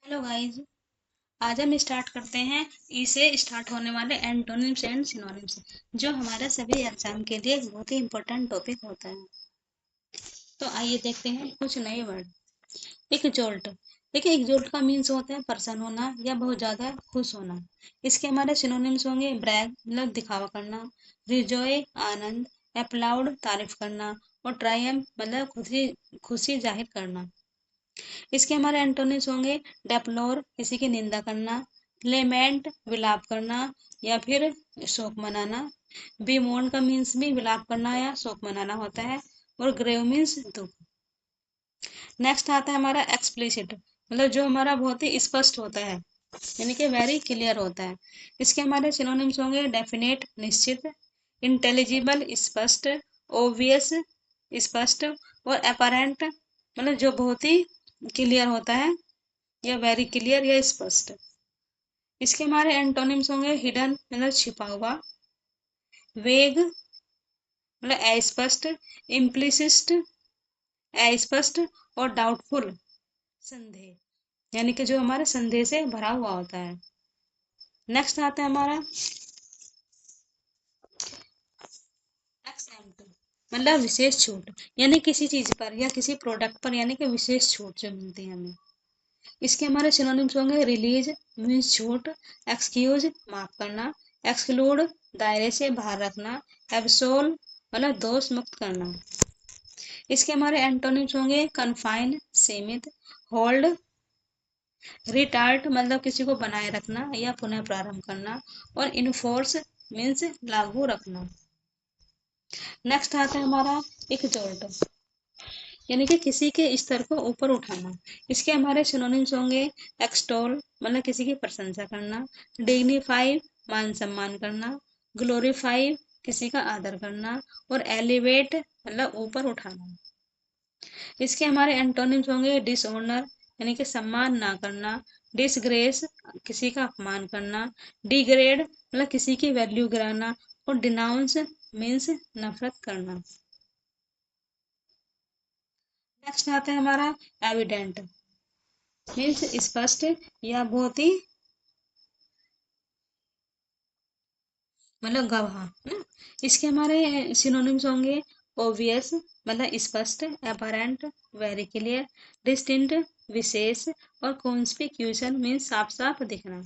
Hello guys. आज हम start करते हैं ई से स्टार्ट होने वाले एंटोनिम्स एंड सिनोनिम्स, जो हमारे सभी एग्जाम के लिए एक बहुत ही इंपॉर्टेंट टॉपिक होता है। तो आइए देखते हैं कुछ नए वर्ड। एक देखिए, एक का मीन्स होता है प्रसन्न होना या बहुत ज्यादा खुश होना। इसके हमारे सिनोनिम्स होंगे ब्रैग मतलब दिखावा करना, रिजॉय आनंद, एप्लाउड तारीफ करना, और ट्रायम्फ मतलब खुशी खुशी जाहिर करना। इसके हमारे एंटोनिम्स होंगे डेप्लोर किसी की निंदा करना, लेमेंट विलाप करना या फिर शोक मनाना। बीमोन का मीन्स भी विलाप करना या शोक मनाना होता है, और ग्रेव मीन्स दुख। नेक्स्ट आता है हमारा एक्सप्लिसिट, मतलब जो हमारा बहुत ही स्पष्ट होता है, यानी कि वेरी क्लियर होता है। इसके हमारे सिनोनिम्स होंगे डेफिनेट निश्चित, इंटेलिजिबल स्पष्ट, ओबियस स्पष्ट, और अपरेंट मतलब जो बहुत ही क्लियर होता है, या वेरी क्लियर या स्पष्ट। इसके हमारे एंटोनिम्स होंगे हिडन मतलब छिपा हुआ, वेग मतलब अस्पष्ट, इम्प्लिसिस्ट अस्पष्ट, और डाउटफुल संदेह, यानी कि जो हमारे संदेह से भरा हुआ होता है। नेक्स्ट आता है हमारा एक्सेप्ट मतलब विशेष छूट, यानी किसी चीज पर या किसी प्रोडक्ट पर, यानी कि विशेष छूट जो मिलती है हमें। इसके हमारे सिनोनिम्स होंगे रिलीज मीन्स छूट, एक्सक्यूज माफ करना, एक्सक्लूड दायरे से बाहर रखना, एब्सोल मतलब दोष मुक्त करना। इसके हमारे एंटोनिम्स होंगे कन्फाइन सीमित, होल्ड रिटार्ट मतलब किसी को बनाए रखना या पुनः प्रारंभ करना, और इनफोर्स मीन्स लागू रखना। नेक्स्ट आता है हमारा एक्सोर्ट, यानी कि किसी के स्तर को ऊपर उठाना। इसके हमारे सिनोनिम्स होंगे एक्सटोल मतलब किसी की प्रशंसा करना, डिग्निफाई मान सम्मान करना, ग्लोरीफाई किसी का आदर करना, और एलिवेट मतलब ऊपर उठाना। इसके हमारे एंटोनिम्स होंगे डिसऑनर यानी कि सम्मान ना करना, डिसग्रेस किसी का अपमान करना, डिग्रेड मतलब किसी की वैल्यू गिराना, और डिनाउंस मीन्स नफरत करना। नेक्स्ट आता है हमारा एविडेंट मीन्स स्पष्ट या बहुत ही मतलब गवाह ना। इसके हमारे सिनोनिम्स होंगे ओबियस मतलब स्पष्ट, अपरेंट वेरी क्लियर, डिस्टिंक्ट विशेष, और कॉन्स्पिक्यूशन मीन्स साफ साफ दिखना।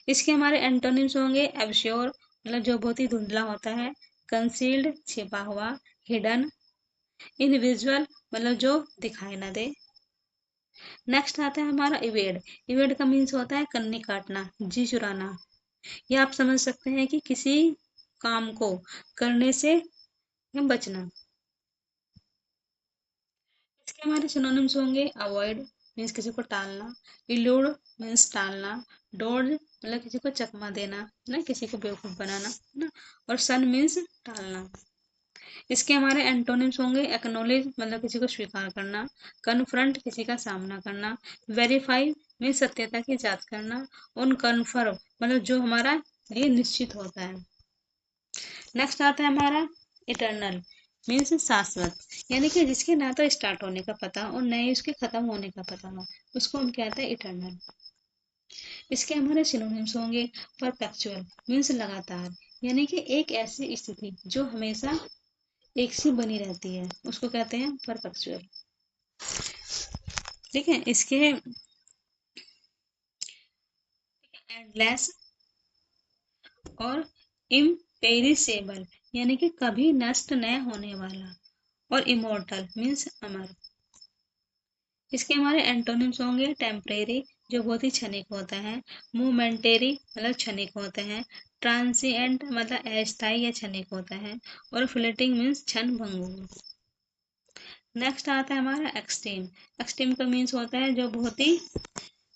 इसके हमारे एंटोनिम्स होंगे एब्श्योर मतलब जो बहुत ही धुंधला होता है, कंसील्ड छिपा हुआ, हिडन, इनविजुअल मतलब जो दिखाई ना दे। नेक्स्ट आता है हमारा इवेड। इवेड का मीन्स होता है कन्नी काटना, जी चुराना, या आप समझ सकते हैं कि किसी काम को करने से बचना। इसके हमारे सिनोनिम्स होंगे अवॉइड मीन्स किसी को टालना, इल्यूड मीन्स टालना, डोज मतलब किसी को चकमा देना ना, किसी को बेवकूफ बनाना ना, और सन मीन्स टालना। इसके हमारे एंटोनिम्स होंगे एक्नोलेज मतलब किसी को स्वीकार करना, कन्फ्रंट किसी का सामना करना, वेरीफाई मीन्स सत्यता की जांच करना, उन कन्फर्म मतलब जो हमारा ये निश्चित होता है। नेक्स्ट आता है हमारा इटर्नल मीन्स शाश्वत, यानी कि जिसके ना तो स्टार्ट होने का पता और न ही उसके खत्म होने का पता हो, उसको हम कहते हैं इटर्नल। इसके हमारे सिनोनिम्स होंगे परपेचुअल मीन्स लगातार, यानी कि एक ऐसी स्थिति जो हमेशा एक सी बनी रहती है, उसको कहते हैं परपेचुअल। ठीक है। इसके एंडलेस और इम्पेरिसेबल, यानी कि कभी नष्ट न होने वाला, और इमोर्टल मीन्स अमर। इसके हमारे एंटोनिम्स होंगे टेम्परेरी जो बहुत ही क्षणिक होता है, मोमेंटेरी मतलब क्षणिक होते हैं, ट्रांसिएंट मतलब अस्थायी या क्षणिक होता है, और फ्लेटिंग मीन्स क्षण भंगुर। नेक्स्ट आता है हमारा एक्सट्रीम। एक्सट्रीम का मीन्स होता है जो बहुत ही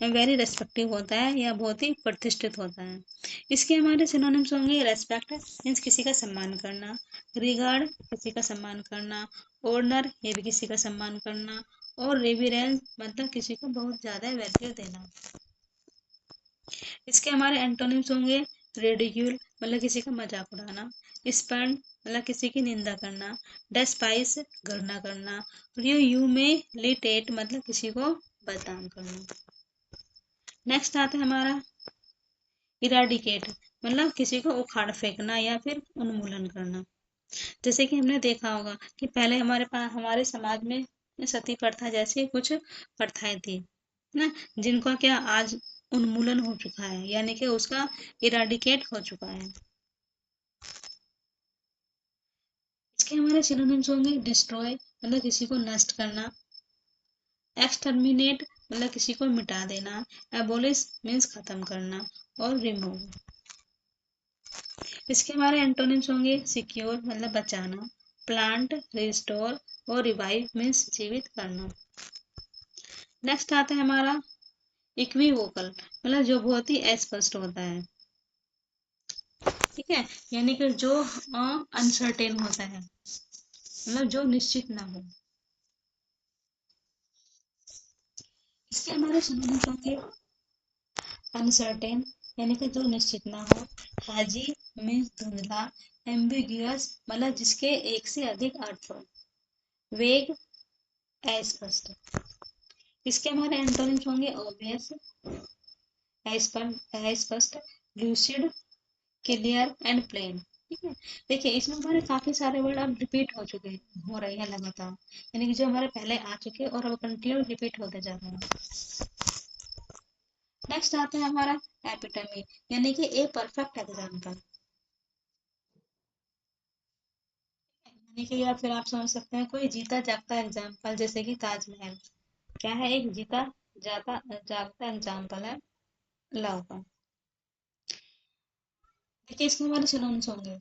वेरी रेस्पेक्टिव होता है या बहुत ही प्रतिष्ठित होता है। इसके हमारे सिनोनिम्स होंगे रेस्पेक्ट मीन्स किसी का सम्मान करना, रिगार्ड किसी का सम्मान करना, ऑनर ये भी किसी का सम्मान करना, और रेवरेंस मतलब किसी को बहुत ज्यादा वैल्यू देना। इसके हमारे एंटोनिम्स होंगे रेडिक्यूल मतलब किसी का मजाक उड़ाना, स्पैन मतलब किसी की निंदा करना, डेस्पाइस घृणा करना, और ह्यूमिलिटेट मतलब किसी को बदनाम करना। नेक्स्ट आता है हमारा इराडिकेट, मतलब किसी को उखाड़ फेंकना या फिर उन्मूलन करना। जैसे कि हमने देखा होगा कि पहले हमारे पास हमारे समाज में सती प्रथा जैसी कुछ प्रथाएं थी ना, जिनका क्या आज उन्मूलन हो चुका है, यानी कि उसका इराडिकेट हो चुका है। इसके हमारे सिनोनिम्स होंगे डिस्ट्रॉय, मतलब किसी को नष्ट करना, एक्सटर्मिनेट मतलब किसी को मिटा देना, एबोलिश मीन्स खत्म करना, और रिमूव। इसके हमारे एंटोनिम्स होंगे सिक्योर मतलब बचाना, प्लांट रिस्टोर, और रिवाइव मीन्स जीवित करना। नेक्स्ट आता है हमारा इक्विवोकल, मतलब जो बहुत ही अस्पष्ट होता है, ठीक है, यानी कि जो अनसर्टेन होता है, मतलब जो निश्चित ना हो। इसके हमारे सिनोनिम्स होंगे अनसर्टेन यानी कि जो निश्चित ना हो, हाजी मीन्स धुंधला, एम्बिग्यूअस मतलब जिसके एक से अधिक अर्थ हो, वेग अस्पष्ट। इसके हमारे एंटोनिम्स होंगे ऑब्वियस अस्पष्ट, लूसिड, क्लियर एंड प्लेन। ठीक है, देखिए इसमें हमारे काफी सारे वर्ड अब रिपीट हो रहे हैं लगातार, यानी कि जो हमारे पहले आ चुके हैं और अब कंटिन्यू रिपीट होते जा रहे हैं। नेक्स्ट आता है हमारा एपिटमी, यानी कि ए परफेक्ट एग्जाम्पल, यानी कि या फिर आप समझ सकते हैं कोई जीता जागता एग्जाम्पल, जैसे कि ताजमहल क्या है, एक जीता जाता जागता एग्जाम्पल है लव का। देखिए इसमें हमारे सिनोनिम्स होंगे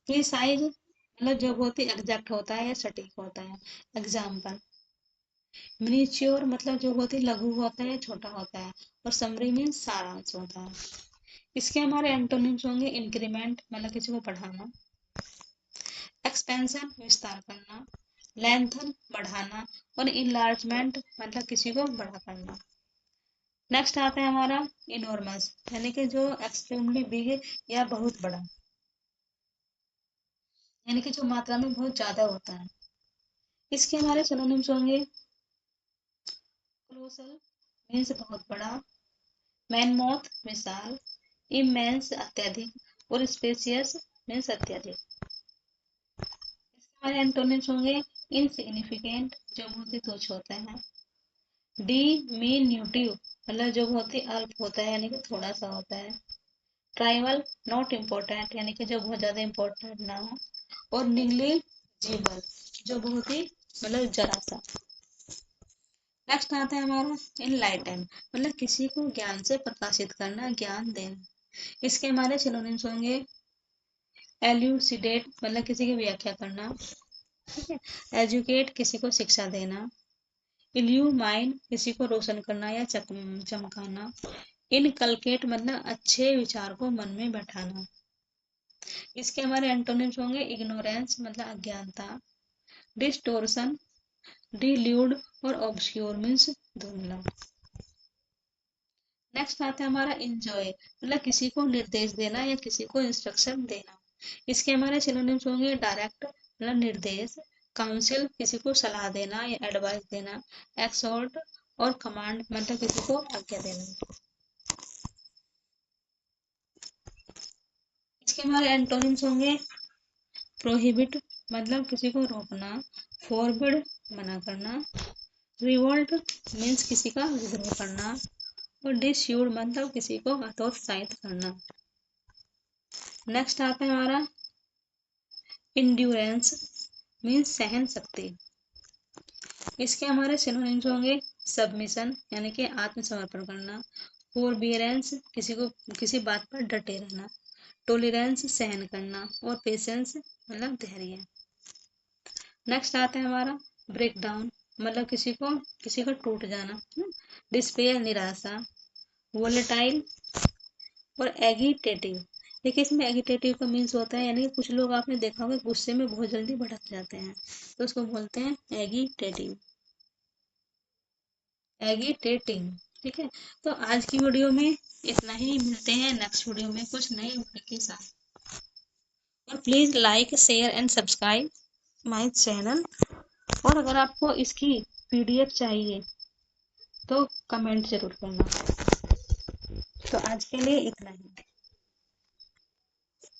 प्रिसाइज मतलब जो बहुत ही एग्जैक्ट होता है या सटीक होता है, एग्जाम्पल। मिनिच्योर मतलब जो बहुत ही लघु होता है, छोटा होता है, और समरी मीन्स सारांश होता है। इसके हमारे एंटोनिम्स होंगे इंक्रीमेंट मतलब किसी को बढ़ाना, एक्सपेंशन विस्तार करना, लेंथन बढ़ाना, और इनलार्जमेंट मतलब किसी को बड़ा करना। नेक्स्ट आता है हमारा इनॉर्मस, यानी कि जो एक्सट्रीमली बिग या बहुत बड़ा, यानी कि जो मात्रा में बहुत ज्यादा होता है। इसके हमारे सिनोनिम्स होंगे कोलोसल मीन्स बहुत बड़ा, मैनमोथ विशाल, इमेंस अत्यधिक, और स्पेसियस मीन्स अत्यधिक। इसके हमारे एंटोनिम्स होंगे इनसिग्निफिकेंट जो बहुत ही तुच्छ होता है, डिमिन्यूटिव मतलब जो बहुत ही अल्प होता है, यानी कि थोड़ा सा होता है, ट्राइवल नॉट इम्पोर्टेंट यानी कि जो बहुत ज्यादा इम्पोर्टेंट ना हो, और निग्लिजिबल जो बहुत ही मतलब जरा सा। नेक्स्ट आता है हमारा इनलाइटन, मतलब किसी को ज्ञान से प्रकाशित करना, ज्ञान देना। इसके हमारे सिनोनिम्स होंगे एल्यूसिडेट मतलब किसी की व्याख्या करना, ठीक है, एजुकेट किसी को शिक्षा देना, इल्यूमाइन किसी को रोशन करना या चमकाना, इनकलकेट मतलब अच्छे विचार को मन में बैठाना। इसके हमारे एंटोनिम्स होंगे इग्नोरेंस मतलब अज्ञानता, डिस्टोर्शन, डिल्यूड, और ऑब्सक्योर मीन्स धुंधला। नेक्स्ट आता है हमारा इंजॉय, मतलब किसी को निर्देश देना या किसी को इंस्ट्रक्शन देना। इसके हमारे सिनोनिम्स होंगे डायरेक्ट मतलब निर्देश, काउंसिल किसी को सलाह देना या एडवाइस देना, एक्सॉर्ट, और कमांड मतलब किसी को आज्ञा देना। इसके हमारे एंटोनिम्स होंगे प्रोहिबिट मतलब किसी को रोकना, फॉरबिड मना करना, रिवोल्ट मीन्स किसी का विद्रोह करना, और डिस्यूड मतलब किसी को हतोत्साहित करना। नेक्स्ट आता है हमारा इंड्योरेंस मीन्स सहन शक्ति। इसके हमारे सिनोनिम्स होंगे सबमिशन यानी कि आत्मसमर्पण करना, फोरबियरेंस किसी को किसी बात पर डटे रहना, टोलरेंस सहन करना, और पेशेंस मतलब धैर्य। नेक्स्ट आता है हमारा ब्रेक डाउन मतलब किसी का टूट जाना, डिस्पेयर निराशा, वोलेटाइल, और एगिटेटिव। देखिए इसमें एगिटेटिव का मीन्स होता है, यानी कि कुछ लोग आपने देखा होगा गुस्से में बहुत जल्दी भड़क जाते हैं, तो उसको बोलते हैं एगिटेटिव, एगिटेटिंग। ठीक है, तो आज की वीडियो में इतना ही, मिलते हैं नेक्स्ट वीडियो में कुछ नए वीडियो के साथ, और please like share and subscribe my channel, और अगर आपको इसकी पीडीएफ चाहिए तो कमेंट जरूर करना। तो आज के लिए इतना ही।